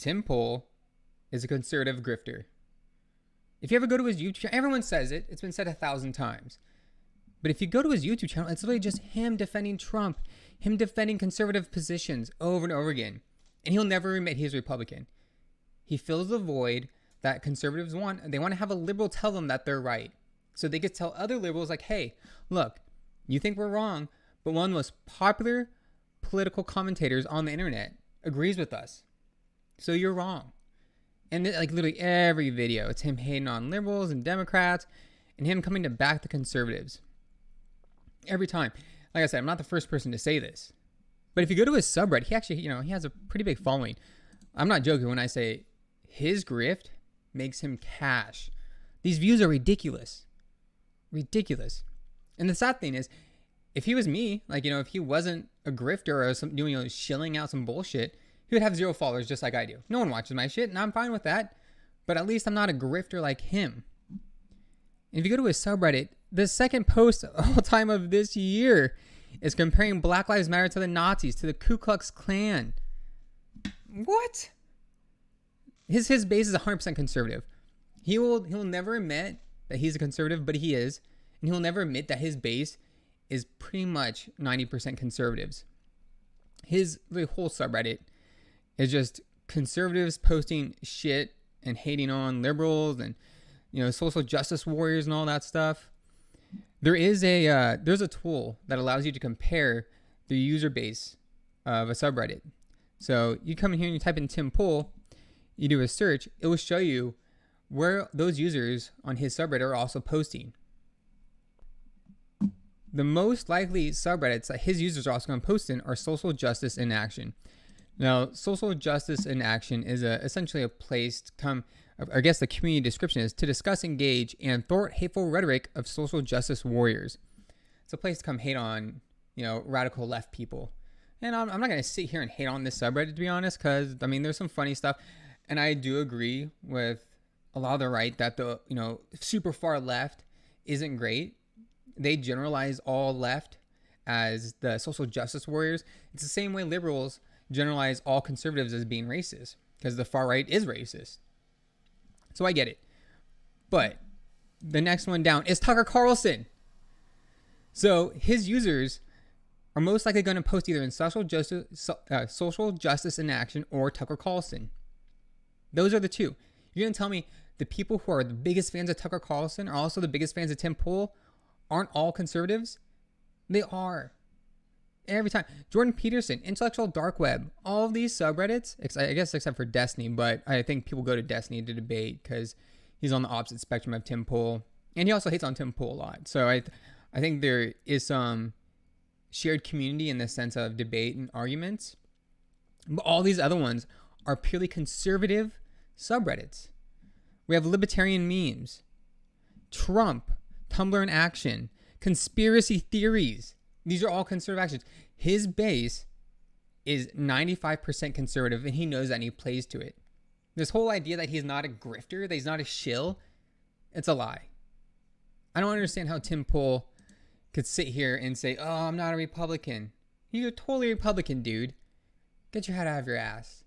Tim Pool is a conservative grifter. If you ever go to his YouTube channel, everyone says it. It's been said 1,000 times. But if you go to his YouTube channel, it's literally just him defending Trump, him defending conservative positions over and over again. And he'll never admit he's Republican. He fills the void that conservatives want. And they want to have a liberal tell them that they're right. So they could tell other liberals like, hey, look, you think we're wrong, but one of the most popular political commentators on the internet agrees with us. So you're wrong. And like literally every video, it's him hating on liberals and Democrats and him coming to back the conservatives. Every time. Like I said, I'm not the first person to say this. But if you go to his subreddit, he actually, he has a pretty big following. I'm not joking when I say his grift makes him cash. These views are ridiculous. Ridiculous. And the sad thing is, if he was me, like, if he wasn't a grifter or some, shilling out some bullshit, he would have 0 followers just like I do. No one watches my shit, and I'm fine with that. But at least I'm not a grifter like him. And if you go to his subreddit, the second post all time of this year is comparing Black Lives Matter to the Nazis, to the Ku Klux Klan. What? His base is 100% conservative. He'll never admit that he's a conservative, but he is. And he'll never admit that his base is pretty much 90% conservatives. The whole subreddit is just conservatives posting shit and hating on liberals and social justice warriors and all that stuff. There's a tool that allows you to compare the user base of a subreddit. So you come in here and you type in Tim Pool, you do a search, it will show you where those users on his subreddit are also posting. The most likely subreddits that his users are also going to post in are social justice in action. Now, social justice in action is essentially a place to come, I guess the community description is, to discuss, engage, and thwart hateful rhetoric of social justice warriors. It's a place to come hate on, radical left people. And I'm not going to sit here and hate on this subreddit, to be honest, because, there's some funny stuff. And I do agree with a lot of the right that the, super far left isn't great. They generalize all left as the social justice warriors. It's the same way liberals generalize all conservatives as being racist, because the far right is racist. So I get it. But the next one down is Tucker Carlson. So his users are most likely going to post either in social justice in action or Tucker Carlson. Those are the two. You're going to tell me the people who are the biggest fans of Tucker Carlson are also the biggest fans of Tim Pool aren't all conservatives? They are. Every time. Jordan Peterson, Intellectual Dark Web, all of these subreddits, I guess except for Destiny, but I think people go to Destiny to debate because he's on the opposite spectrum of Tim Pool. And he also hates on Tim Pool a lot. So I think there is some shared community in the sense of debate and arguments. But all these other ones are purely conservative subreddits. We have libertarian memes, Trump, Tumblr in action, conspiracy theories. These are all conservative actions. His base is 95% conservative, and he knows that, and he plays to it. This whole idea that he's not a grifter, that he's not a shill, it's a lie. I don't understand how Tim Pool could sit here and say, oh, I'm not a Republican. You're totally a Republican, dude. Get your head out of your ass.